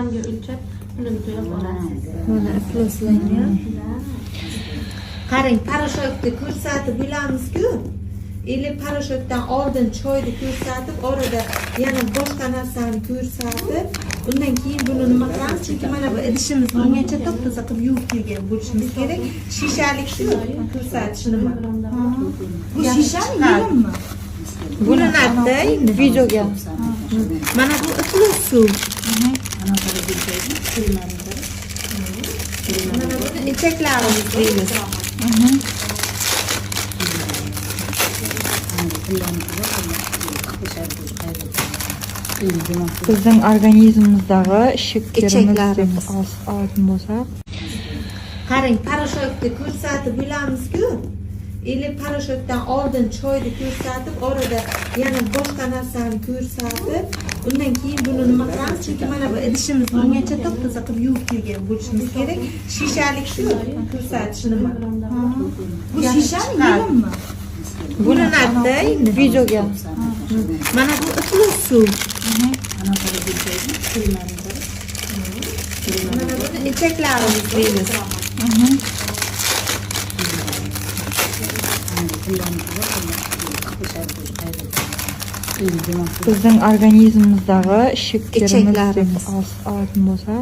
Ölçek, bunu to'lab olasiz. Mana ifloslangan. Qarang, parashyutni ko'rsatib bilamiz-ku. Или parashyutdan oldin choyni ko'rsatib, orada yana boshqa narsani ko'rsatib, undan keyin buni nima qilamiz? Chunki mana bu idishimiz bungacha top-toza qilib yuvib kelgan bo'lishimiz kerak. Shishalik-ku ko'rsatish nima? Bu shishani yelimmi? Buni natda endi videoga. Mana bu iflos suv. Mana buni ichaklarimiz deymiz. Bizning organizmimizdagi shakkarimiz oltin bo'lsa, qarang, parashyutni ko'rsatib bilamiz-ku. Или parashyutdan oldin choyni ko'rsatib, orada yana boshqa narsani ko'rsatib, undan keyin buni nima qilamiz? Chunki mana bu idishimiz bungacha top-toza qilib yuvib kelgan bo'lishimiz kerak. Shishalik-ku ko'rsatish nima? Bu shishani yelimmi? Buni natda endi videoga. Mana bu iflos suv. Mana buni ichaklarimiz deymiz. bizning organizmimizdagi shakkarimiz oltin bo'lsa